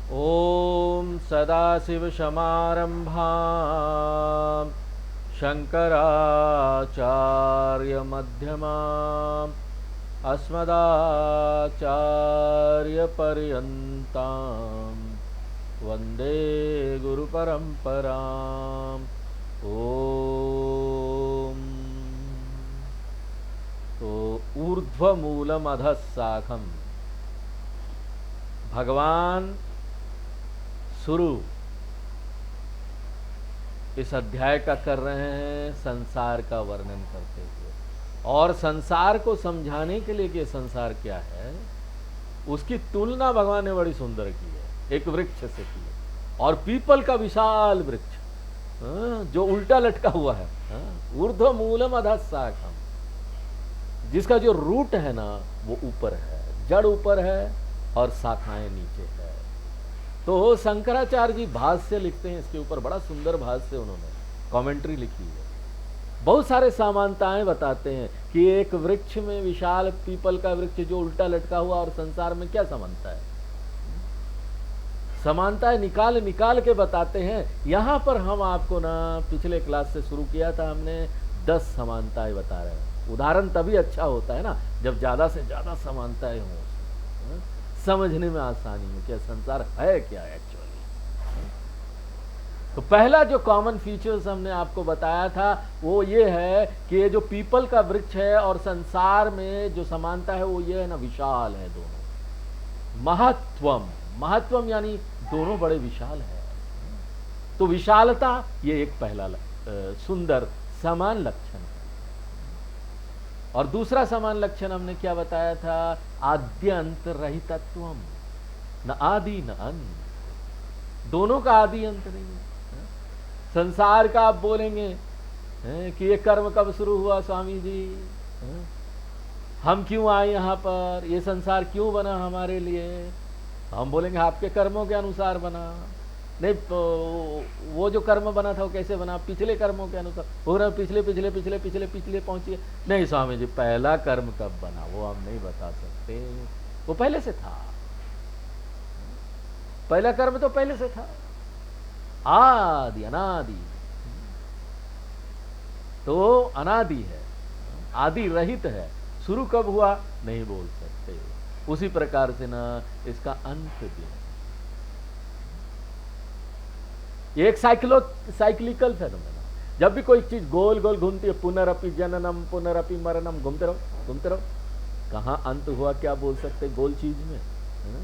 ॐ सदाशिवसमारम्भां शङ्कराचार्यमध्यमाम् अस्मदाचार्यपर्यन्तां वन्दे गुरुपरम्पराम्। ॐ तो ऊर्ध्वमूलमधः शाखम् भगवान शुरू इस अध्याय का कर रहे हैं संसार का वर्णन करते हुए, और संसार को समझाने के लिए कि संसार क्या है उसकी तुलना भगवान ने बड़ी सुंदर की है, एक वृक्ष से की है। और पीपल का विशाल वृक्ष जो उल्टा लटका हुआ है, ऊर्ध्व मूलम अधः शाखम, जिसका जो रूट है ना वो ऊपर है, जड़ ऊपर है और शाखाएं नीचे है। तो शंकराचार्य जी भाष्य लिखते हैं इसके ऊपर, बड़ा सुंदर भाष्य उन्होंने कमेंट्री लिखी है। बहुत सारे समानताएं बताते हैं कि एक वृक्ष में, विशाल पीपल का वृक्ष जो उल्टा लटका हुआ, और संसार में क्या समानता है। समानताएं निकाल निकाल के बताते हैं। यहां पर हम आपको ना पिछले क्लास से शुरू किया था हमने, 10 समानताएं बता रहे हैं। उदाहरण तभी अच्छा होता है ना जब ज्यादा से ज्यादा समानताएं हों, समझने में आसानी हो कि संसार है क्या एक्चुअली। तो पहला जो कॉमन फीचर्स हमने आपको बताया था वो ये है कि ये जो पीपल का वृक्ष है और संसार में जो समानता है वो ये है ना, विशाल है दोनों। महत्वम, महत्वम यानी दोनों बड़े विशाल है। तो विशालता ये एक पहला सुंदर समान लक्षण है। और दूसरा समान लक्षण हमने क्या बताया था, आद्यंत रहितत्वम, न आदि न अंत, दोनों का आदि अंत नहीं है। संसार का आप बोलेंगे कि ये कर्म कब शुरू हुआ स्वामी जी, हम क्यों आए यहाँ पर, ये संसार क्यों बना हमारे लिए, हम बोलेंगे आपके कर्मों के अनुसार बना। नहीं, वो जो कर्म बना था वो कैसे बना, पिछले कर्मों के अनुसार हो रहा, पिछले पिछले पिछले पिछले पिछले पहुंचिए। नहीं स्वामी जी, पहला कर्म कब बना वो हम नहीं बता सकते, वो पहले से था। पहला कर्म तो पहले से था, आदि अनादि, तो अनादि है, आदि रहित है। शुरू कब हुआ नहीं बोल सकते। उसी प्रकार से ना इसका अंत भी है। एक साइक्लिकल फेनोमेना, जब भी कोई चीज गोल गोल घूमती है, पुनरअपि जननम पुनरअपि मरणम, घूमते रहो घूमते रहो, कहां अंत हुआ क्या बोल सकते गोल चीज में, है ना?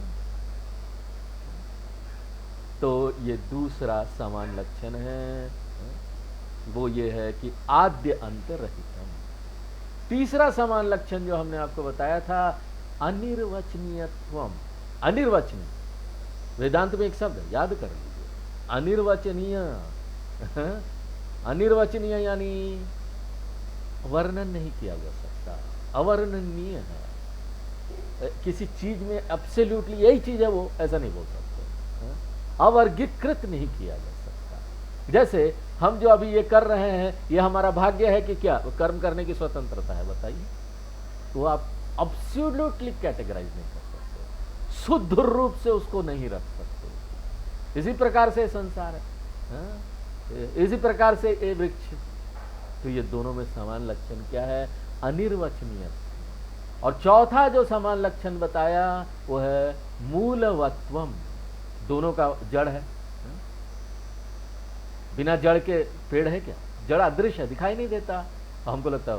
तो ये दूसरा समान लक्षण है, वो ये है कि आद्य अंत रहितम। तीसरा समान लक्षण जो हमने आपको बताया था, अनिर्वचनीयत्वम। अनिर्वचनीय वेदांत में एक शब्द है, याद कर लीजिए, अनिर्वचनीय। अनिर्वचनीय यानी वर्णन नहीं किया जा सकता, अवर्णनीय है। किसी चीज में एब्सोल्युटली यही चीज है वो, ऐसा नहीं बोल सकते। अवर्गीकृत नहीं किया जा सकता। जैसे हम जो अभी ये कर रहे हैं, ये हमारा भाग्य है कि क्या, कर्म करने की स्वतंत्रता है, बताइए। तो आप एब्सोल्युटली कैटेगराइज नहीं कर सकते, शुद्ध रूप से उसको नहीं रख सकते। इसी प्रकार से संसार है, इसी प्रकार से ये वृक्ष। तो ये दोनों में समान लक्षण क्या है, अनिर्वचनीय। और चौथा जो समान लक्षण बताया वो है मूलवत्वम, दोनों का जड़ है। बिना जड़ के पेड़ है क्या, जड़ अदृश्य है, दिखाई नहीं देता। हमको लगता है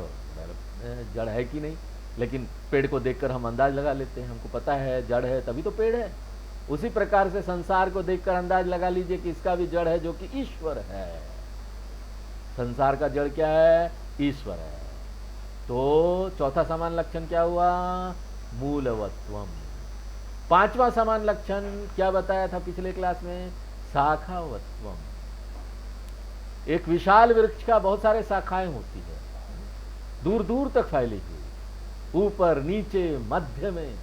जड़ है कि नहीं, लेकिन पेड़ को देखकर हम अंदाज लगा लेते हैं, हमको पता है जड़ है तभी तो पेड़ है। उसी प्रकार से संसार को देखकर अंदाज लगा लीजिए कि इसका भी जड़ है जो कि ईश्वर है। संसार का जड़ क्या है, ईश्वर है। तो चौथा समान लक्षण क्या हुआ, मूलवत्वम। पांचवा समान लक्षण क्या बताया था पिछले क्लास में, शाखावत्वम। एक विशाल वृक्ष का बहुत सारे शाखाएं होती है, दूर दूर तक फैली हुई, ऊपर नीचे मध्य में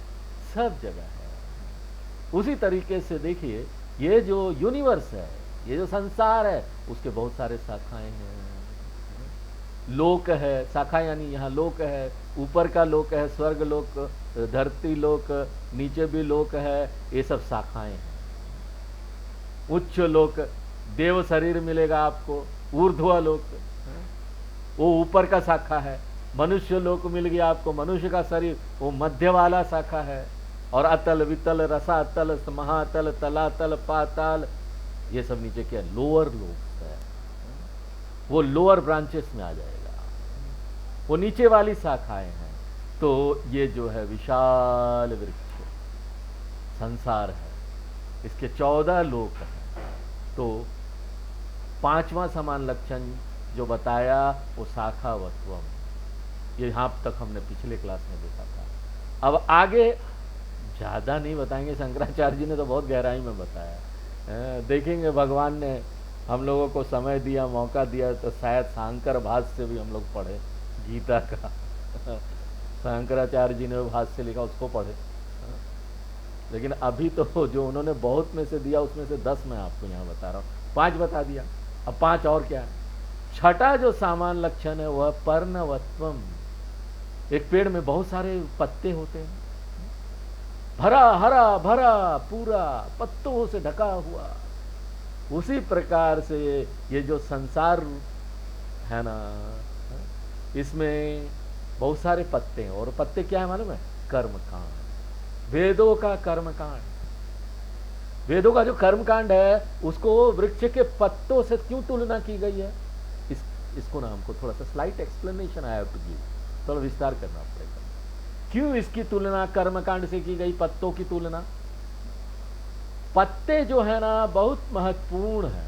सब जगह है। उसी तरीके से देखिए ये जो यूनिवर्स है, ये जो संसार है, उसके बहुत सारे शाखाएं हैं। लोक है, शाखा यानी यहाँ लोक है, ऊपर का लोक है, स्वर्ग लोक, धरती लोक, नीचे भी लोक है, ये सब शाखाएं हैं। उच्च लोक, देव शरीर मिलेगा आपको, ऊर्ध्व लोक वो ऊपर का शाखा है, मनुष्य लोक मिल गया आपको, मनुष्य का शरीर वो मध्य वाला शाखा है, और अतल वितल रसातल महातल तलातल पाताल ये सब नीचे क्या लोअर लोक है, वो लोअर ब्रांचेस में आ जाएगा, वो नीचे वाली शाखाएं हैं। तो ये जो है विशाल वृक्ष संसार है, इसके 14 लोक हैं। तो 5वां समान लक्षण जो बताया वो शाखावत्वम, ये यहां तक हमने पिछले क्लास में देखा था। अब आगे ज्यादा नहीं बताएंगे, शंकराचार्य जी ने तो बहुत गहराई में बताया। देखेंगे भगवान ने हम लोगों को समय दिया, मौका दिया, तो शायद शांकर भाष्य भी हम लोग पढ़े गीता का। शंकराचार्य जी ने भाष्य लिखा, उसको पढ़े। लेकिन अभी तो जो उन्होंने बहुत में से दिया उसमें से 10 मैं आपको यहाँ बता रहा हूँ, 5 बता दिया, अब 5 और क्या है। छठा जो सामान लक्षण है वह पर्णवत्वम। एक पेड़ में बहुत सारे पत्ते होते हैं, भरा हरा भरा पूरा पत्तों से ढका हुआ, उसी प्रकार से ये जो संसार है ना, इसमें बहुत सारे पत्ते हैं। और पत्ते क्या है मालूम है? कर्मकांड, वेदों का कर्मकांड। वेदों का जो कर्मकांड है उसको वृक्ष के पत्तों से क्यों तुलना की गई है, इसको ना हमको थोड़ा सा स्लाइट एक्सप्लेनेशन आया टू गिव, थोड़ा विस्तार करना पड़ेगा। क्यों इसकी तुलना कर्मकांड से की गई, पत्तों की तुलना? पत्ते जो है ना बहुत महत्वपूर्ण है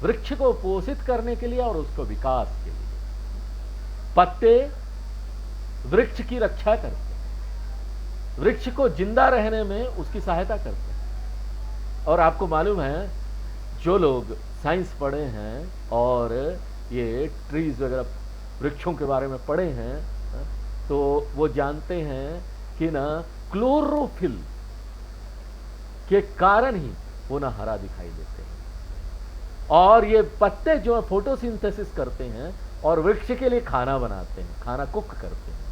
वृक्ष को पोषित करने के लिए और उसको विकास के लिए। पत्ते वृक्ष की रक्षा करते हैं, वृक्ष को जिंदा रहने में उसकी सहायता करते हैं। और आपको मालूम है जो लोग साइंस पढ़े हैं और ये ट्रीज वगैरह वृक्षों के बारे में पढ़े हैं, तो वो जानते हैं कि ना क्लोरोफिल के कारण ही वो ना हरा दिखाई देते हैं। और ये पत्ते जो है फोटोसिंथेसिस करते हैं और वृक्ष के लिए खाना बनाते हैं, खाना कुक करते हैं,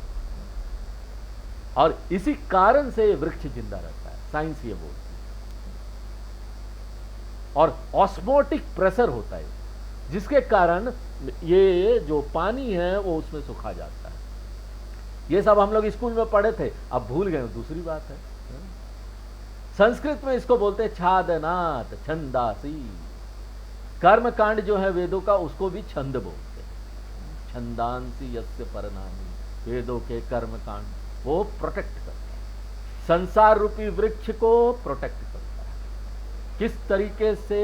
और इसी कारण से वृक्ष जिंदा रहता है, साइंस ये बोलती है। और ऑस्मोटिक प्रेशर होता है जिसके कारण ये जो पानी है वो उसमें सुखा जाता है। ये सब हम लोग स्कूल में पढ़े थे, अब भूल गए, दूसरी बात है। संस्कृत में इसको बोलते हैं छादनात छंदासी। कर्मकांड जो है वेदों का उसको भी छंद बोलते हैं। छंदांसी यस्य परनामी, वेदों के कर्मकांड वो प्रोटेक्ट करता है, संसार रूपी वृक्ष को प्रोटेक्ट करता है। किस तरीके से?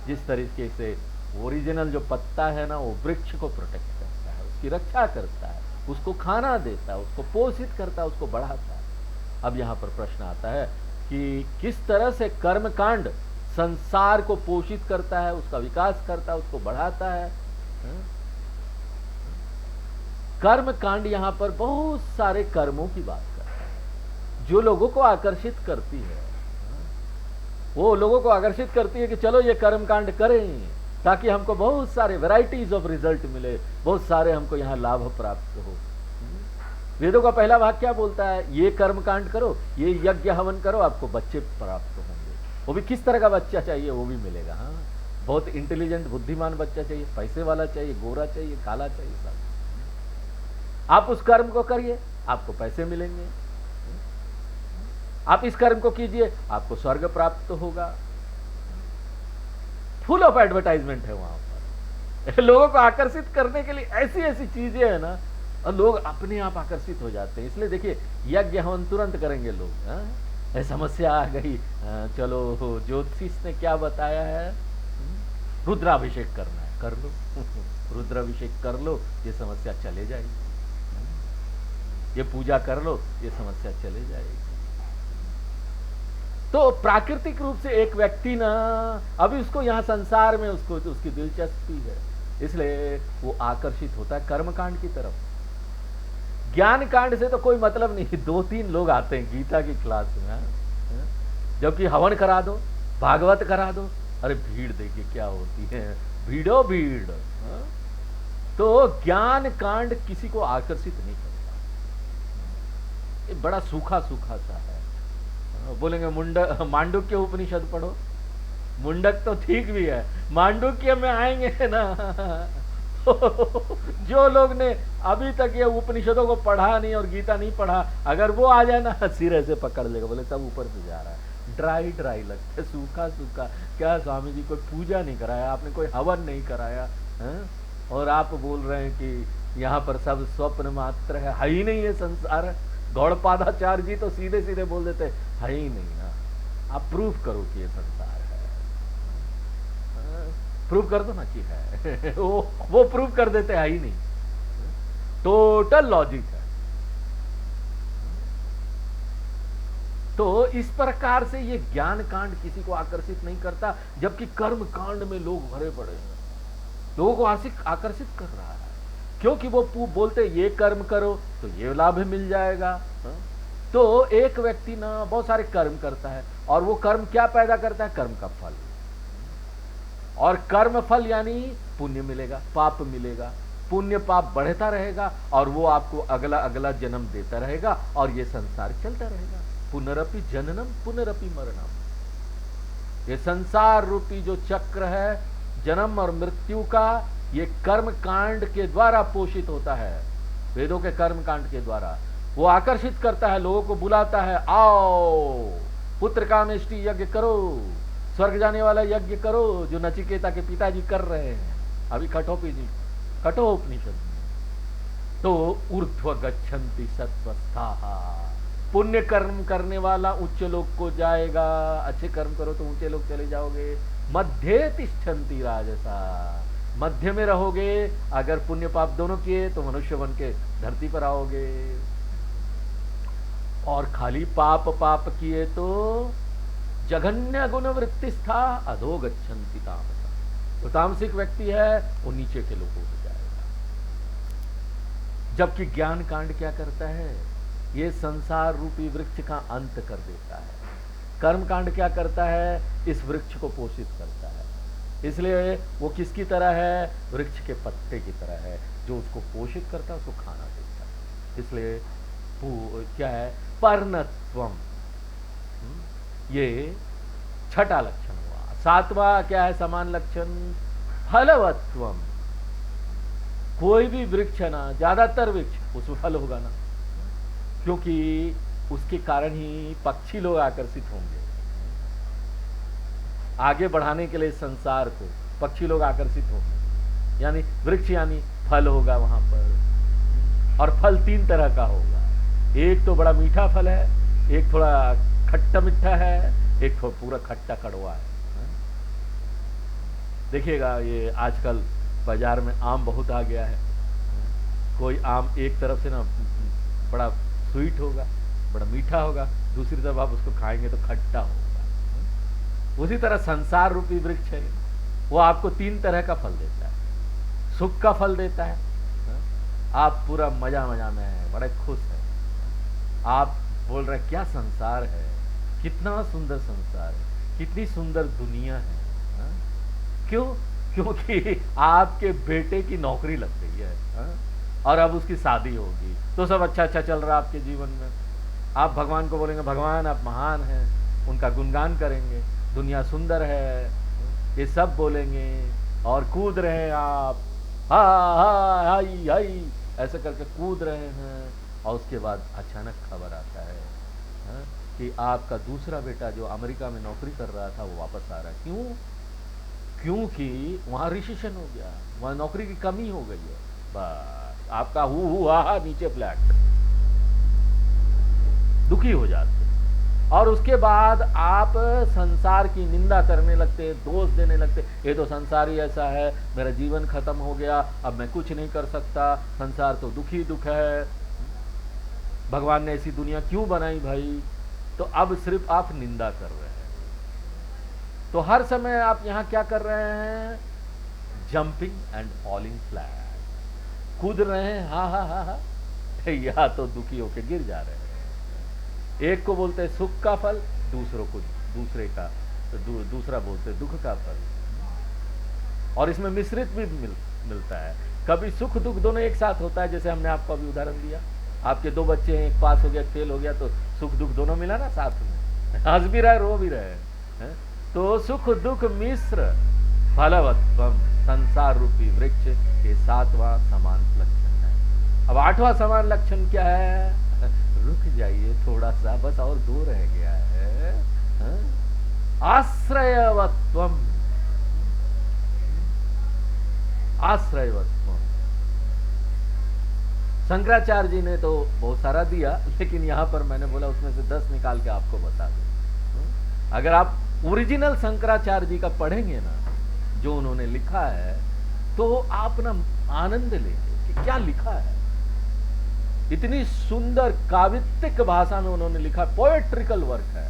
जिस तरीके से ओरिजिनल जो पत्ता है ना वो वृक्ष को प्रोटेक्ट करता है, उसकी रक्षा करता है, उसको खाना देता है, उसको पोषित करता है, उसको बढ़ाता है। अब यहाँ पर प्रश्न आता है कि किस तरह से कर्मकांड संसार को पोषित करता है, उसका विकास करता है, उसको बढ़ाता है। कर्मकांड यहाँ पर बहुत सारे कर्मों की बात करता है जो लोगों को आकर्षित करती है। वो लोगों को आकर्षित करती है कि चलो ये कर्मकांड करें ताकि हमको बहुत सारे वैरायटीज ऑफ रिजल्ट मिले, बहुत सारे हमको यहाँ लाभ प्राप्त हो। वेदों का पहला भाग क्या बोलता है? ये कर्मकांड करो, ये यज्ञ हवन करो, आपको बच्चे प्राप्त होंगे। वो भी किस तरह का बच्चा चाहिए वो भी मिलेगा। हाँ, बहुत इंटेलिजेंट बुद्धिमान बच्चा चाहिए, पैसे वाला चाहिए, गोरा चाहिए, काला चाहिए, सब। आप उस कर्म को करिए, आपको पैसे मिलेंगे। आप इस कर्म को कीजिए, आपको स्वर्ग प्राप्त होगा। फुल ऑफ एडवर्टाइजमेंट है वहां पर। लोगों को आकर्षित करने के लिए ऐसी ऐसी चीजें है ना, और लोग अपने आप आकर्षित हो जाते हैं। इसलिए देखिए यज्ञ हवन तुरंत करेंगे लोग। समस्या आ गई, चलो ज्योतिष ने क्या बताया है, रुद्राभिषेक करना है, कर लो। रुद्राभिषेक कर लो, ये समस्या चले जाएगी। ये पूजा कर लो, ये समस्या चले जाएगी। तो प्राकृतिक रूप से एक व्यक्ति ना अभी उसको यहाँ संसार में उसको उसकी दिलचस्पी है, इसलिए वो आकर्षित होता है कर्मकांड की तरफ। ज्ञान कांड से तो कोई मतलब नहीं। 2-3 लोग आते हैं गीता की क्लास में, जबकि हवन करा दो, भागवत करा दो, अरे भीड़ देखिए क्या होती है, भीड़ो भीड़। तो ज्ञान कांड किसी को आकर्षित नहीं करता, ये बड़ा सूखा सूखा सा है। बोलेंगे मांडुक्य उपनिषद पढ़ो, मुंडक तो ठीक भी है, मांडुक्य में आएंगे ना जो लोग ने अभी तक ये उपनिषदों को पढ़ा नहीं और गीता नहीं पढ़ा, अगर वो आ जाए ना सिरे से पकड़ लेगा, बोले सब ऊपर से जा रहा है, ड्राई ड्राई लगता है, सूखा सूखा। क्या स्वामी जी कोई पूजा नहीं कराया आपने, कोई हवन नहीं कराया है? और आप बोल रहे हैं कि यहाँ पर सब स्वप्न मात्र है ही नहीं है संसार। गौड़पादाचार्य जी तो सीधे सीधे बोल देते है ही नहीं ना, आप प्रूफ करो कि ये संसार है, प्रूफ कर दो ना कि है वो प्रूफ कर देते है ही नहीं, टोटल लॉजिक है। तो इस प्रकार से ये ज्ञान कांड किसी को आकर्षित नहीं करता, जबकि कर्म कांड में लोग भरे पड़े हैं, लोगों को आकर्षित कर रहा है, क्योंकि वो बोलते ये कर्म करो तो ये लाभ मिल जाएगा। तो एक व्यक्ति ना बहुत सारे कर्म करता है, और वो कर्म क्या पैदा करता है? कर्म का फल। और कर्म फल यानी पुण्य मिलेगा, पाप मिलेगा, पुण्य पाप बढ़ता रहेगा, और वो आपको अगला अगला जन्म देता रहेगा, और ये संसार चलता रहेगा। पुनरपि जननम पुनरपि मरणम। ये संसार रूपी जो चक्र है जन्म और मृत्यु का, ये कर्म कांड के द्वारा पोषित होता है, वेदों के कर्म कांड के द्वारा। वो आकर्षित करता है, लोगों को बुलाता है, आओ पुत्र कामेष्टि यज्ञ करो, स्वर्ग जाने वाला यज्ञ करो, जो नचिकेता के पिताजी कर रहे हैं अभी कठोपनिषद में। तो ऊर्ध्व गच्छन्ति सत्वस्थाः, पुण्य कर्म करने वाला उच्च लोक को जाएगा, अच्छे कर्म करो तो ऊंचे लोग चले जाओगे। मध्य तिष्ठन्ति राजसा, मध्य में रहोगे, अगर पुण्य पाप दोनों किए तो मनुष्य बन के धरती पर आओगे, और खाली पाप किए तो जघन्य गुण वृत्तिस्था अधो गच्छन्ति तामसा। तो तामसिक व्यक्ति है वो नीचे के लोगों में जाएगा। जबकि ज्ञान कांड क्या करता है? ये संसार रूपी वृक्ष का अंत कर देता है। कर्म कांड क्या करता है? इस वृक्ष को पोषित करता है। इसलिए वो किसकी तरह है? वृक्ष के पत्ते की तरह है, जो उसको पोषित करता है, उसको खाना देता है। इसलिए क्या है? पर्णत्वम, ये छठा लक्षण हुआ। सातवां क्या है समान लक्षण? फलवत्वम। कोई भी वृक्ष है ना, ज्यादातर वृक्ष उसमें फल होगा ना, क्योंकि उसके कारण ही पक्षी लोग आकर्षित होंगे। आगे बढ़ाने के लिए संसार को पक्षी लोग आकर्षित होंगे, यानी वृक्ष यानी फल होगा वहां पर। और फल तीन तरह का होगा, एक तो बड़ा मीठा फल है, एक थोड़ा खट्टा मीठा है, एक तो पूरा खट्टा कड़वा है। देखिएगा ये आजकल बाजार में आम बहुत आ गया है। कोई आम एक तरफ से ना बड़ा स्वीट होगा, बड़ा मीठा होगा, दूसरी तरफ आप उसको खाएंगे तो खट्टा होगा। उसी तरह संसार रूपी वृक्ष है, वो आपको तीन तरह का फल देता है। सुख का फल देता है, आप पूरा मजा मजा में है, बड़े खुश है, आप बोल रहे क्या संसार है, कितना सुंदर संसार है, कितनी सुंदर दुनिया है। क्यों? क्योंकि आपके बेटे की नौकरी लग गई है, और अब उसकी शादी होगी, तो सब अच्छा अच्छा चल रहा है आपके जीवन में। आप भगवान को बोलेंगे भगवान आप महान हैं, उनका गुणगान करेंगे, दुनिया सुंदर है, ये सब बोलेंगे, और कूद रहे हैं आप, हा हा हाई हाई ऐसे करके कूद रहे हैं। और उसके बाद अचानक खबर आता है कि आपका दूसरा बेटा जो अमेरिका में नौकरी कर रहा था वो वापस आ रहा है। क्यों? क्योंकि वहां रिसेशन हो गया, वहां नौकरी की कमी हो गई है। बस आपका हा नीचे फ्लैट, दुखी हो जाते, और उसके बाद आप संसार की निंदा करने लगते, दोष देने लगते, ये तो संसार ही ऐसा है, मेरा जीवन खत्म हो गया, अब मैं कुछ नहीं कर सकता, संसार तो दुखी दुख है, भगवान ने ऐसी दुनिया क्यों बनाई भाई। तो अब सिर्फ आप निंदा कर रहे हैं। तो हर समय आप यहां क्या कर रहे हैं? जंपिंग एंड फॉलिंग फ्लैट, कूद रहे हैं, हा हा हा हा, या तो दुखी होकर गिर जा रहे हैं। एक को बोलते हैं सुख का फल, दूसरों को दूसरा बोलते हैं दुख का फल। और इसमें मिश्रित भी मिलता है, कभी सुख दुख दोनों एक साथ होता है। जैसे हमने आपको अभी उदाहरण दिया, आपके दो बच्चे हैं, एक पास हो गया, फेल हो गया, तो सुख दुख दोनों मिला ना साथ में, हंस भी रहे रो भी रहे हैं। तो सुख दुख मिश्र फलवत्वम, संसार रूपी वृक्ष ये 7वां समान लक्षण है। अब 8वां समान लक्षण क्या है? रुक जाइए थोड़ा सा, बस और 2 रह गया है। आश्रयवत्वम, आश्रयवत्वम। शंकराचार्य जी ने तो बहुत सारा दिया, लेकिन यहां पर मैंने बोला उसमें से 10 निकाल के आपको बता दूं। अगर आप ओरिजिनल शंकराचार्य जी का पढ़ेंगे ना, जो उन्होंने लिखा है, तो आप ना आनंद लेंगे कि क्या लिखा है। इतनी सुंदर काव्यिक भाषा में उन्होंने लिखा, पोएट्रिकल वर्क है।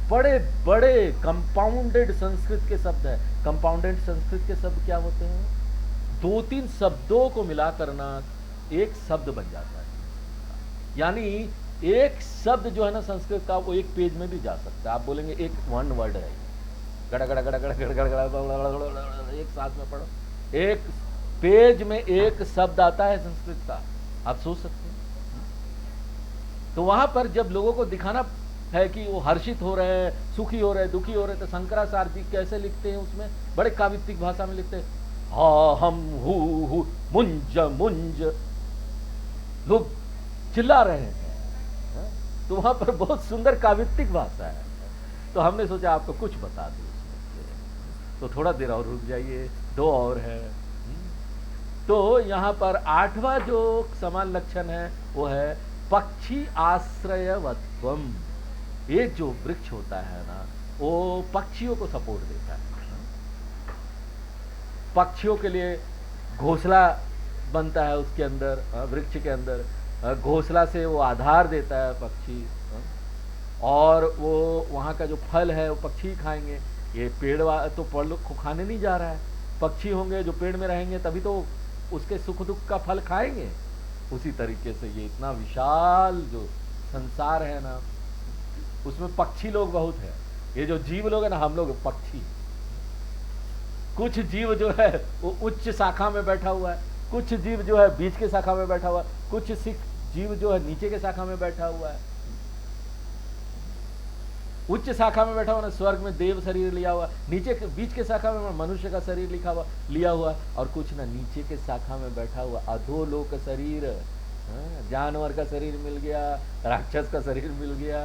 बड़े बड़े कंपाउंडेड संस्कृत के शब्द है। कंपाउंडेड संस्कृत के शब्द क्या होते हैं? 2-3 शब्दों को मिला करना एक शब्द बन जाता है। यानी एक शब्द जो है ना संस्कृत का, वो एक पेज में भी जा सकता है। आप बोलेंगे एक 1 वर्ड है, गड़ा गड़ा गड़ा गड़ा गड़ा गड़ा गड़ा, एक साथ में पढ़ो, एक पेज में एक शब्द आता है संस्कृत का, आप सोच सकते हैं। तो वहां पर जब लोगों को दिखाना है कि वो हर्षित हो रहे हैं, सुखी हो रहे हैं, दुखी हो रहे हैं, तो शंकराचार्य जी कैसे लिखते हैं? उसमें बड़े काव्यिक भाषा में लिखते हैं, हा हम हु मुंज मुंज, लोग चिल्ला रहे हैं। तो वहां पर बहुत सुंदर काव्यिक भाषा है। तो हमने सोचा आपको कुछ बता दूं उसमें। तो थोड़ा देर और रुक जाइए, 2 और है। तो यहां पर 8वां जो समान लक्षण है वो है पक्षी आश्रयवत्वम। ये जो वृक्ष होता है ना, वो पक्षियों को सपोर्ट देता है। पक्षियों के लिए घोंसला बनता है उसके अंदर, वृक्ष के अंदर घोंसला से वो आधार देता है पक्षी, और वो वहाँ का जो फल है वो पक्षी खाएंगे। ये पेड़ तो फल को खाने नहीं जा रहा है, पक्षी होंगे जो पेड़ में रहेंगे तभी तो उसके सुख दुख का फल खाएंगे। उसी तरीके से ये इतना विशाल जो संसार है ना, उसमें पक्षी लोग बहुत है। ये जो जीव लोग है ना, हम लोग पक्षी। कुछ जीव जो है वो उच्च शाखा में बैठा हुआ है, कुछ जीव जो है बीच के शाखा में बैठा हुआ है, कुछ जीव जो है नीचे के शाखा में बैठा हुआ है। उच्च शाखा में बैठा हुआ ना, स्वर्ग में देव शरीर लिया हुआ, नीचे के बीच के शाखा में मनुष्य का शरीर लिया हुआ, और कुछ ना नीचे के शाखा में बैठा हुआ अधोलोक शरीर, जानवर का शरीर मिल गया, राक्षस का शरीर मिल गया।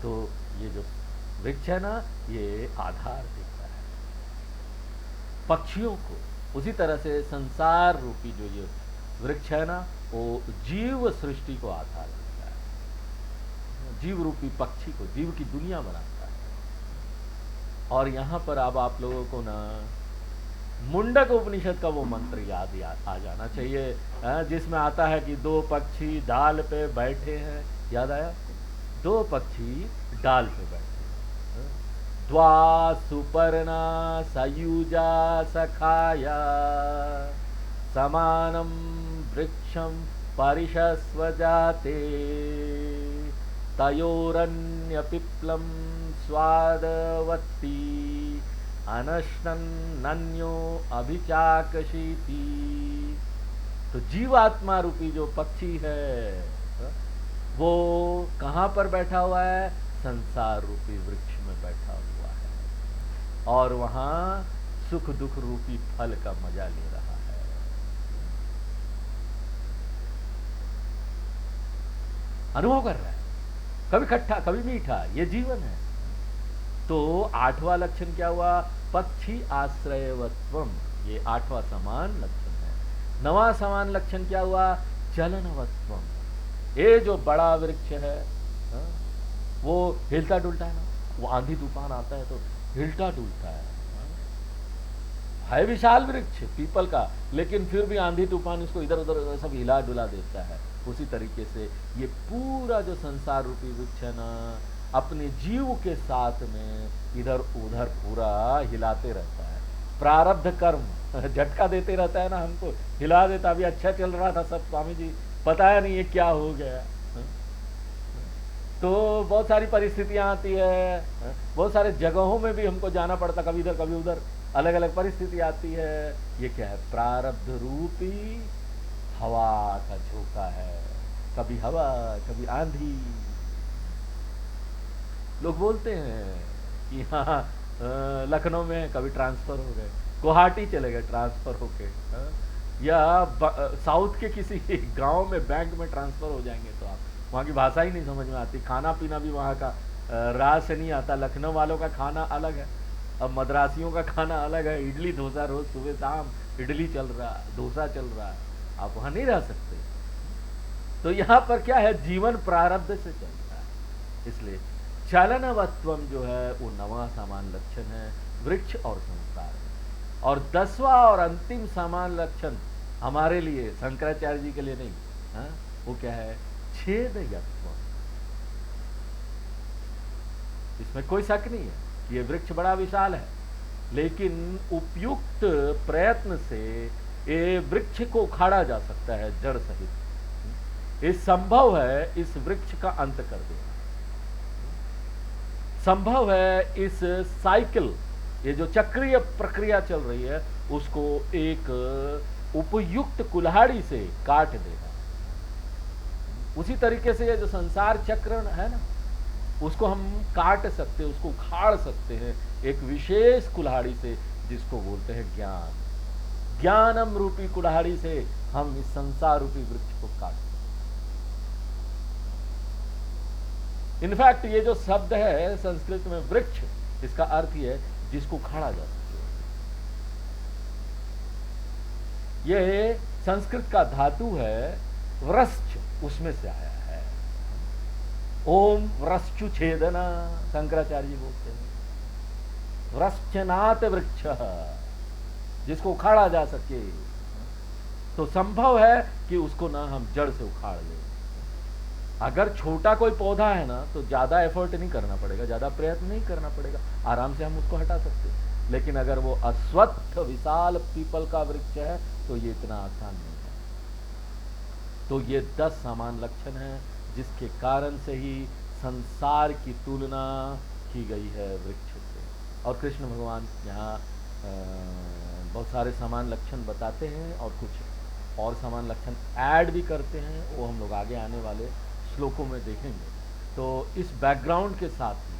तो ये जो वृक्ष है ना, ये आधार देता है पक्षियों को। उसी तरह से संसार रूपी जो ये वृक्ष है ना, वो जीव सृष्टि को आधार देता है, जीव रूपी पक्षी को, जीव की दुनिया बनाता है। और यहां पर अब आप लोगों को ना मुंडक उपनिषद का वो मंत्र याद आ जाना चाहिए, जिसमें आता है कि 2 पक्षी डाल पे बैठे हैं। याद आया? 2 पक्षी डाल पे बैठे हैं। द्वा सुपर्णा सयुजा सखाया समानम वृक्षम परिशस्व जाते तयोरन्य पिप्लम स्वादवत्ती अनश्नन्यो अभिचाकशीति। तो जीवात्मा रूपी जो पक्षी है वो कहाँ पर बैठा हुआ है? संसार रूपी वृक्ष में बैठा हुआ है, और वहां सुख दुख रूपी फल का मजा ले रहा है। अनुभव कर रहा है, कभी खट्टा कभी मीठा, ये जीवन है। तो 8वां लक्षण क्या हुआ? पक्षी आश्रयवत्वम, ये 8वां समान लक्षण है। 9वां समान लक्षण क्या हुआ? चलनवत्वम। ये जो बड़ा वृक्ष है वो हिलता डुलता है ना, वो आंधी तूफान आता है तो हिलता डुलता है विशाल वृक्ष पीपल का, लेकिन फिर भी आंधी तूफान इसको इधर उधर सब हिला डुला देता है। उसी तरीके से ये पूरा जो संसार रूपी वृक्ष है ना, अपने जीव के साथ में इधर उधर पूरा हिलाते रहता है। प्रारब्ध कर्म झटका देते रहता है ना, हमको हिला देता। अभी अच्छा चल रहा था सब, स्वामी जी पता नहीं ये क्या हो गया। तो बहुत सारी परिस्थितियां आती है, बहुत सारे जगहों में भी हमको जाना पड़ता, कभी इधर कभी उधर, अलग अलग परिस्थिति आती है। ये क्या है? प्रारब्ध रूपी हवा का झोंका है। कभी हवा, कभी आंधी। लोग बोलते हैं कि हाँ लखनऊ में कभी ट्रांसफ़र हो गए, गुवाहाटी चले गए ट्रांसफ़र होके, हाँ, या साउथ के किसी गांव में बैंक में ट्रांसफ़र हो जाएंगे तो आप वहाँ की भाषा ही नहीं समझ में आती, खाना पीना भी वहाँ का राह से नहीं आता। लखनऊ वालों का खाना अलग है, अब मद्रासियों का खाना अलग है, इडली डोसा रोज सुबह शाम इडली चल रहा, डोसा चल रहा है, आप वहाँ नहीं रह सकते। तो यहाँ पर क्या है, जीवन प्रारब्ध से चल रहा है, इसलिए चलनवत्वम जो है वो नवा सामान लक्षण है वृक्ष और संसार में। और 10वां और अंतिम सामान लक्षण हमारे लिए, शंकराचार्य जी के लिए नहीं, हाँ, वो क्या है, छेदयत्व। इसमें कोई शक नहीं है कि ये वृक्ष बड़ा विशाल है, लेकिन उपयुक्त प्रयत्न से ये वृक्ष को उखाड़ा जा सकता है जड़ सहित। ये संभव है इस वृक्ष का अंत कर देना, संभव है इस साइकिल, ये जो चक्रीय प्रक्रिया चल रही है उसको एक उपयुक्त कुल्हाड़ी से काट देना। उसी तरीके से ये जो संसार चक्र है ना, उसको हम काट सकते हैं, उसको उखाड़ सकते हैं एक विशेष कुल्हाड़ी से, जिसको बोलते हैं ज्ञान। ज्ञानम रूपी कुल्हाड़ी से हम इस संसार रूपी वृक्ष को काट सकते। इनफैक्ट ये जो शब्द है संस्कृत में वृक्ष, इसका अर्थ ही है जिसको उखाड़ा जा सके। ये संस्कृत का धातु है व्रश्च, उसमें से आया है। ओम व्रश्चु छेदना, शंकराचार्य जी बोलते हैं। व्रश्चनात् वृक्ष, जिसको उखाड़ा जा सके, तो संभव है कि उसको ना हम जड़ से उखाड़ लें। अगर छोटा कोई पौधा है ना तो ज्यादा एफर्ट नहीं करना पड़ेगा, ज्यादा प्रयत्न नहीं करना पड़ेगा, आराम से हम उसको हटा सकते हैं। लेकिन अगर वो अश्वत्थ विशाल पीपल का वृक्ष है तो ये इतना आसान नहीं है। तो ये 10 समान लक्षण हैं जिसके कारण से ही संसार की तुलना की गई है वृक्ष से। और कृष्ण भगवान यहाँ बहुत सारे समान लक्षण बताते हैं और कुछ और समान लक्षण ऐड भी करते हैं, वो हम लोग आगे आने वाले श्लोकों में देखेंगे। तो इस बैकग्राउंड के साथ ही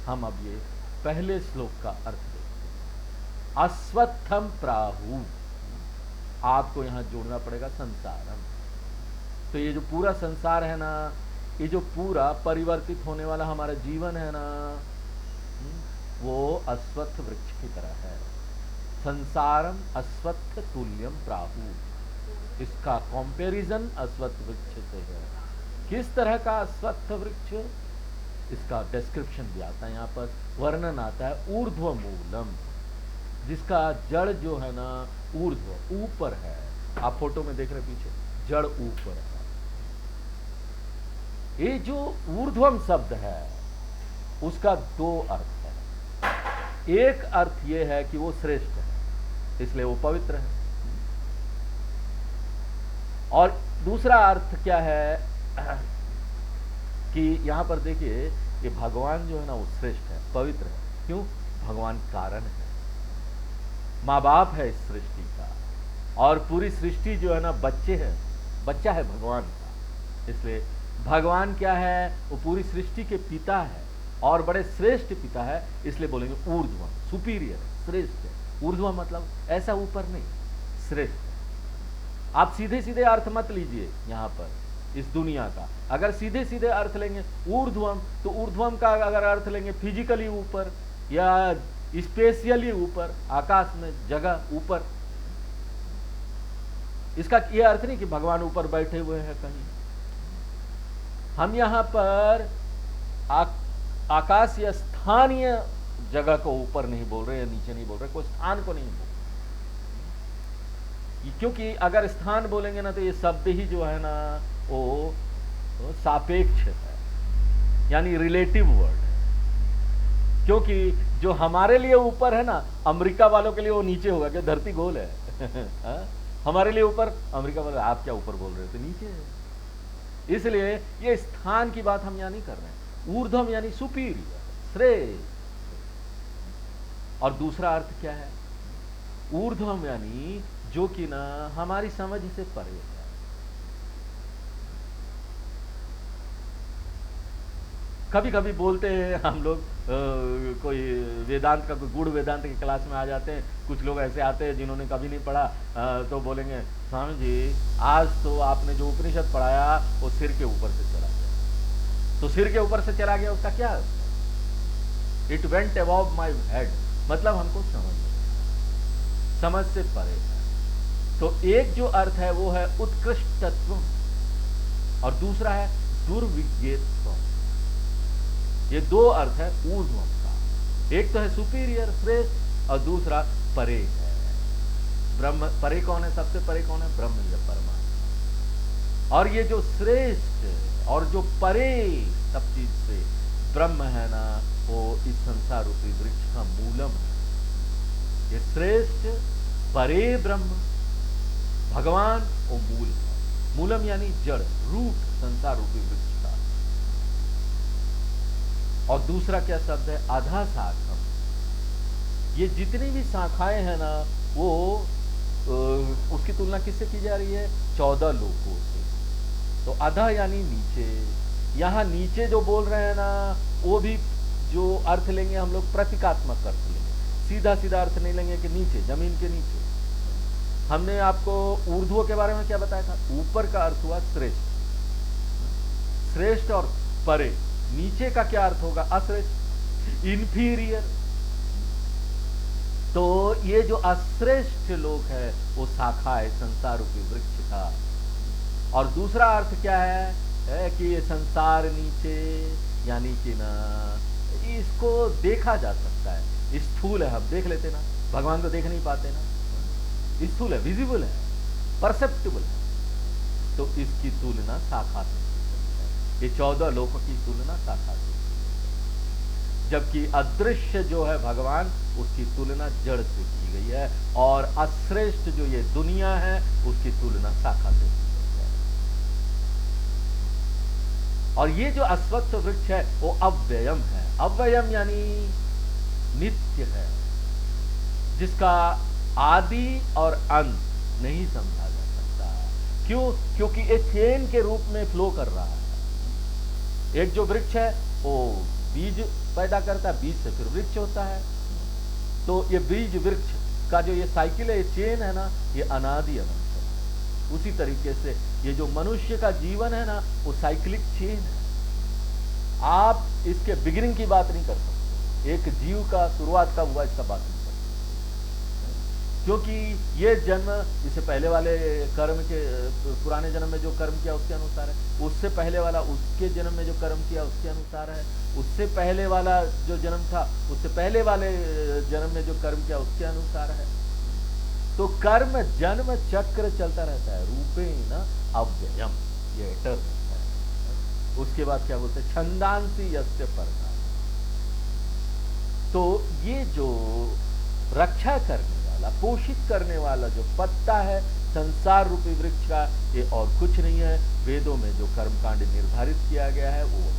हम अब ये पहले श्लोक का अर्थ देखते हैं। अश्वत्थम प्राहु, आपको यहाँ जोड़ना पड़ेगा संसारम। तो ये जो पूरा संसार है ना, ये जो पूरा परिवर्तित होने वाला हमारा जीवन है ना, वो अश्वत्थ वृक्ष की तरह है। संसारम अश्वत्थ तुल्यम प्राहु, इसका कंपैरिजन अश्वत्थ वृक्ष से है। किस तरह का अश्वत्थ वृक्ष, इसका डिस्क्रिप्शन भी आता है, यहाँ पर वर्णन आता है। ऊर्ध्व मूलम, जिसका जड़ जो है ना ऊर्ध्व, ऊपर है। आप फोटो में देख रहे पीछे, जड़ ऊपर है। ये जो ऊर्ध्वम शब्द है उसका 2 अर्थ है। एक अर्थ ये है कि वो श्रेष्ठ है, इसलिए वो पवित्र है। और दूसरा अर्थ क्या है कि यहां पर देखिए, ये भगवान जो है ना वो श्रेष्ठ है, पवित्र है। क्यों? भगवान कारण है, माँ बाप है इस सृष्टि का, और पूरी सृष्टि जो है ना बच्चे हैं, बच्चा है भगवान का। इसलिए भगवान क्या है, वो पूरी सृष्टि के पिता है और बड़े श्रेष्ठ पिता है, इसलिए बोलेंगे ऊर्ध्व, सुपीरियर, श्रेष्ठ है। ऊर्ध्व मतलब ऐसा ऊपर नहीं, श्रेष्ठ। आप सीधे सीधे अर्थ मत लीजिए यहाँ पर इस दुनिया का। अगर सीधे सीधे अर्थ लेंगे ऊर्ध्वम, तो ऊर्ध्वम का अगर अर्थ लेंगे फिजिकली ऊपर या स्पेशियली ऊपर, आकाश में जगह ऊपर, इसका ये अर्थ नहीं कि भगवान ऊपर बैठे हुए हैं कहीं। हम यहाँ पर आकाश या स्थानीय जगह को ऊपर नहीं बोल रहे या नीचे नहीं बोल रहे, कोई स्थान को नहीं बोल रहे। क्योंकि अगर स्थान बोलेंगे ना तो ये शब्द ही जो है ना वो सापेक्ष है, यानी रिलेटिव वर्ड है। क्योंकि जो हमारे लिए ऊपर है ना, अमेरिका वालों के लिए वो नीचे होगा, क्या धरती गोल है? हमारे लिए ऊपर, अमेरिका वाले आप क्या ऊपर बोल रहे हो, तो नीचे है। इसलिए ये स्थान की बात हम यहाँ नहीं कर रहे हैं। ऊर्ध्वम यानी सुपीरियर, श्रेष्ठ। और दूसरा अर्थ क्या है? ऊर्ध्वम यानी जो कि ना हमारी समझ से परे है। कभी कभी बोलते हैं हम लोग, कोई वेदांत का कोई गूढ़ वेदांत की क्लास में आ जाते हैं, कुछ लोग ऐसे आते हैं जिन्होंने कभी नहीं पढ़ा, तो बोलेंगे स्वामी जी आज तो आपने जो उपनिषद पढ़ाया वो सिर के ऊपर से चला गया। तो सिर के ऊपर से चला गया उसका क्या? It went above my head, मतलब हमको समझ से परे है। तो एक जो अर्थ है वो है उत्कृष्टत्व और दूसरा है दुर्विज्ञेत्व। ये दो अर्थ है ऊर्ध्वम का। एक तो है सुपीरियर श्रेष्ठ और दूसरा परे है। ब्रह्म परे कौन है? सबसे परे कौन है? ब्रह्म या परमात्मा। और ये जो श्रेष्ठ और जो परे सब चीज से ब्रह्म है ना, वो इस संसार रूपी वृक्ष का मूलम है। ये श्रेष्ठ परे ब्रह्म भगवान वो मूल है। मूलम यानी जड़, रूट संसार रूपी वृक्ष का। और दूसरा क्या शब्द है? आधा शाखम। ये जितनी भी शाखाएं हैं ना, वो उसकी तुलना किससे की जा रही है? 14 लोकों से। तो आधा यानी नीचे। यहां नीचे जो बोल रहे हैं ना, वो भी जो अर्थ लेंगे हम लोग प्रतीकात्मक अर्थ लेंगे, सीधा सीधा अर्थ नहीं लेंगे कि नीचे, जमीन के नीचे। हमने आपको ऊर्ध्व के बारे में क्या बताया था? ऊपर का अर्थ हुआ श्रेष्ठ, श्रेष्ठ और परे। नीचे का क्या अर्थ होगा? अश्रेष्ठ, इंफीरियर। तो ये जो अश्रेष्ठ लोक है वो शाखा है संसार रूपी वृक्ष का। और दूसरा अर्थ क्या है कि ये संसार नीचे यानी कि ना, इसको देखा जा सकता है, स्थूल है, हम देख लेते ना, भगवान को देख नहीं पाते ना, स्थूल है, विजिबल है, परसेप्टिबल है। तो इसकी तुलना शाखा से, ये 14 लोकों की तुलना शाखा से, जबकि अदृश्य जो है भगवान, उसकी तुलना जड़ से की गई है। और अश्रेष्ठ जो ये दुनिया है उसकी तुलना शाखा से की गई है। और ये जो अश्वत्थ वृक्ष है वो अव्ययम है। अव्ययम यानी नित्य है, जिसका आदि और अंत नहीं समझा जा सकता। क्यों? क्योंकि ये चेन के रूप में फ्लो कर रहा है। एक जो वृक्ष है वो बीज पैदा करता है, बीज से फिर वृक्ष होता है। तो ये बीज वृक्ष का जो ये साइकिल है, ये चेन है ना, ये अनादि अनंत है। उसी तरीके से ये जो मनुष्य का जीवन है ना, वो साइक्लिक चेन है। आप इसके बिगिनिंग की बात नहीं कर सकते, एक जीव का शुरुआत कब हुआ इसका बात नहीं कर सकते, क्योंकि ये जन्म इससे पहले वाले कर्म के, पुराने जन्म में जो कर्म किया उसके अनुसार है, उससे पहले वाला उसके जन्म में जो कर्म किया उसके अनुसार है, उससे पहले वाला जो जन्म था उससे पहले वाले जन्म में जो कर्म किया उसके अनुसार है। तो कर्म जन्म चक्र चलता रहता है, रूपेण अव्ययम, ये एटर्नल है। उसके बाद क्या बोलते हैं? छंदांसी यस्य परता। तो ये जो रक्षा करने वाला, पोषित करने वाला जो पत्ता है संसार रूपी वृक्ष का, ये और कुछ नहीं है। वेदों में जो कर्मकांड निर्धारित किया गया है वो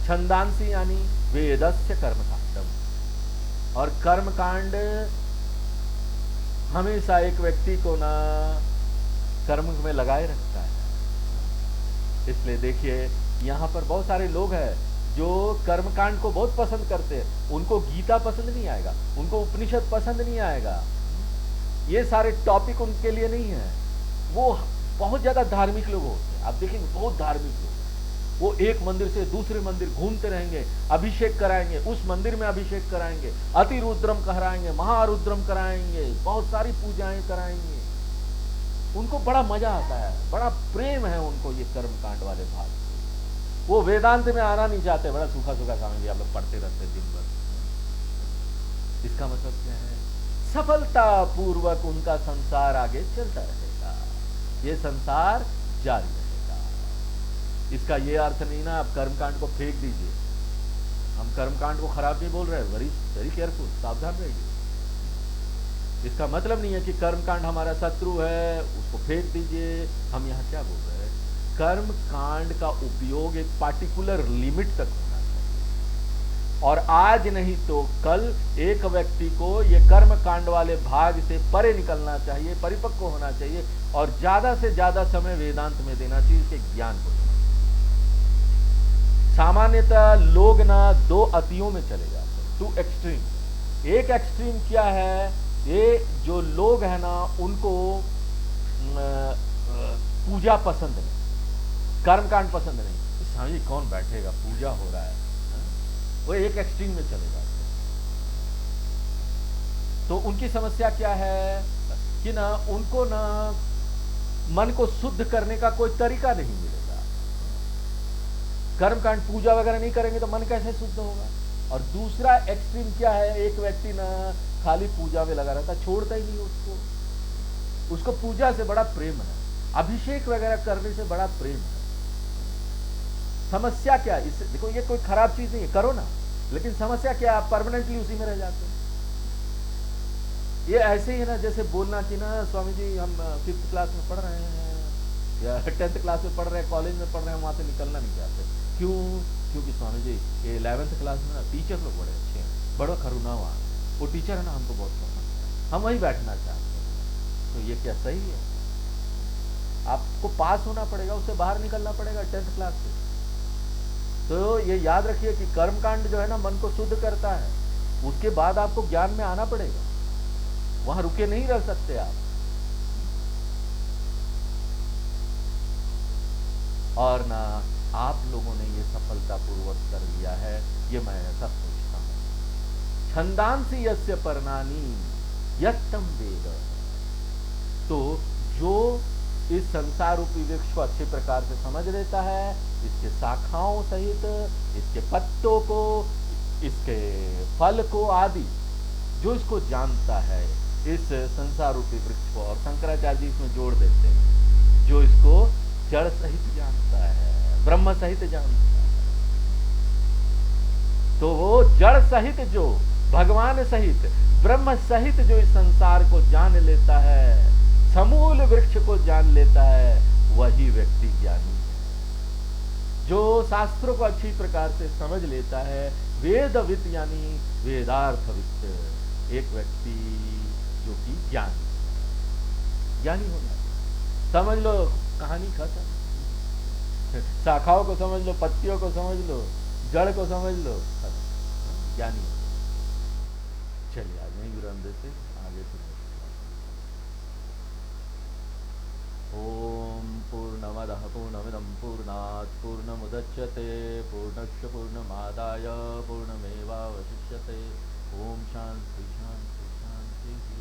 छंदांसी यानी वेदस्य कर्मकांडम। और कर्मकांड हमेशा एक व्यक्ति को ना कर्म में लगाए रखता है। इसलिए देखिए यहाँ पर बहुत सारे लोग हैं जो कर्मकांड को बहुत पसंद करते हैं। उनको गीता पसंद नहीं आएगा, उनको उपनिषद पसंद नहीं आएगा, ये सारे टॉपिक उनके लिए नहीं है। वो बहुत ज्यादा धार्मिक लोग होते हैं, आप देखेंगे बहुत धार्मिक लोग, वो एक मंदिर से दूसरे मंदिर घूमते रहेंगे, अभिषेक कराएंगे, उस मंदिर में अभिषेक कराएंगे, अतिरुद्रम कराएंगे, महारुद्रम कराएंगे, बहुत सारी पूजाएं कराएंगे। उनको बड़ा मजा आता है, बड़ा प्रेम है उनको ये कर्मकांड वाले भाग से। वो वेदांत में आना नहीं चाहते, बड़ा सूखा सूखा समझिए, आप लोग पढ़ते रहते दिन भर। इसका मतलब क्या है? सफलता पूर्वक उनका संसार आगे चलता रहेगा, ये संसार जारी रहेगा। इसका ये अर्थ नहीं ना आप कर्मकांड को फेंक दीजिए। हम कर्मकांड को खराब नहीं बोल रहे, वेरी केयरफुल, सावधान रहिए। इसका मतलब नहीं है कि कर्मकांड हमारा शत्रु है, उसको फेंक दीजिए। हम यहाँ क्या बोल रहे हैं? कर्म कांड का उपयोग एक पार्टिकुलर लिमिट तक होना चाहिए, और आज नहीं तो कल एक व्यक्ति को ये कर्म कांड वाले भाग से परे निकलना चाहिए, परिपक्व होना चाहिए, और ज्यादा से ज्यादा समय वेदांत में देना चाहिए, इसके ज्ञान को। सामान्यतः लोग ना दो अतियों में चले जाते हैं, टू एक्सट्रीम। एक एक्सट्रीम क्या है, ये जो लोग हैं ना उनको पूजा पसंद नहीं, कर्मकांड पसंद नहीं। स्वामी जी कौन बैठेगा, पूजा हो रहा है, वो एक एक्सट्रीम में चले जाते हैं। तो उनकी समस्या क्या है कि ना उनको ना मन को शुद्ध करने का कोई तरीका नहीं मिलेगा। कर्मकांड पूजा वगैरह नहीं करेंगे तो मन कैसे शुद्ध होगा। और दूसरा एक्सट्रीम क्या है, एक व्यक्ति ना खाली पूजा में लगा रहता, छोड़ता ही नहीं उसको पूजा से बड़ा प्रेम है, अभिषेक वगैरह करने से बड़ा प्रेम है। समस्या क्या है इससे, देखो ये कोई खराब चीज नहीं है, करो ना, लेकिन समस्या क्या है, आप परमानेंटली उसी में रह जाते हैं। ये ऐसे ही है ना, जैसे बोलना कि ना स्वामी जी हम 5th क्लास में पढ़ रहे हैं या 10th क्लास में पढ़ रहे हैं, कॉलेज में पढ़ रहे हैं, वहां से निकलना नहीं चाहते। क्यों? क्योंकि स्वामी जी ये 11th क्लास में ना टीचर लोग बड़े अच्छे हैं, बड़ा करुणा वहां, वो टीचर है ना हमको बहुत पसंद है, हम वहीं बैठना चाहते हैं। तो ये क्या सही है? आपको पास होना पड़ेगा, उससे बाहर निकलना पड़ेगा 10th क्लास से। तो ये याद रखिए कि कर्मकांड जो है ना मन को शुद्ध करता है, उसके बाद आपको ज्ञान में आना पड़ेगा, वहां रुके नहीं रह सकते आप। और ना आप लोगों ने ये सफलतापूर्वक कर लिया है, ये मैं ऐसा सोचता हूं। छंदांसी यस्य पर्णानि यत्तम वेद। तो जो इस संसार रूपी वृक्ष को अच्छे प्रकार से समझ लेता है, इसके शाखाओं सहित, इसके पत्तों को, इसके फल को आदि, जो इसको जानता है, इस संसार रूपी वृक्ष को, और शंकराचार्य जी इसमें जोड़ देते हैं, जो इसको जड़ सहित जानता है, ब्रह्म सहित जानता है। तो वो जड़ सहित, जो भगवान सहित, ब्रह्म सहित जो इस संसार को जान लेता है, समूल वृक्ष को जान लेता है, वही व्यक्ति ज्ञानी है। जो शास्त्रों को अच्छी प्रकार से समझ लेता है, वेदविद यानी वेदार्थविद, एक व्यक्ति जो कि ज्ञानी होना। समझ लो, कहानी खत्म। शाखाओं को समझ लो, पत्तियों को समझ लो, जड़ को समझ लो, ज्ञानी। चलिए आज यहीं विराम देते, आगे से ओम पूर्णमदः पूर्णमिदं पूर्णात् पूर्णमुदच्यते पूर्णस्य पूर्णमादाय पूर्णमेवावशिष्यते। ओम शांति शांति।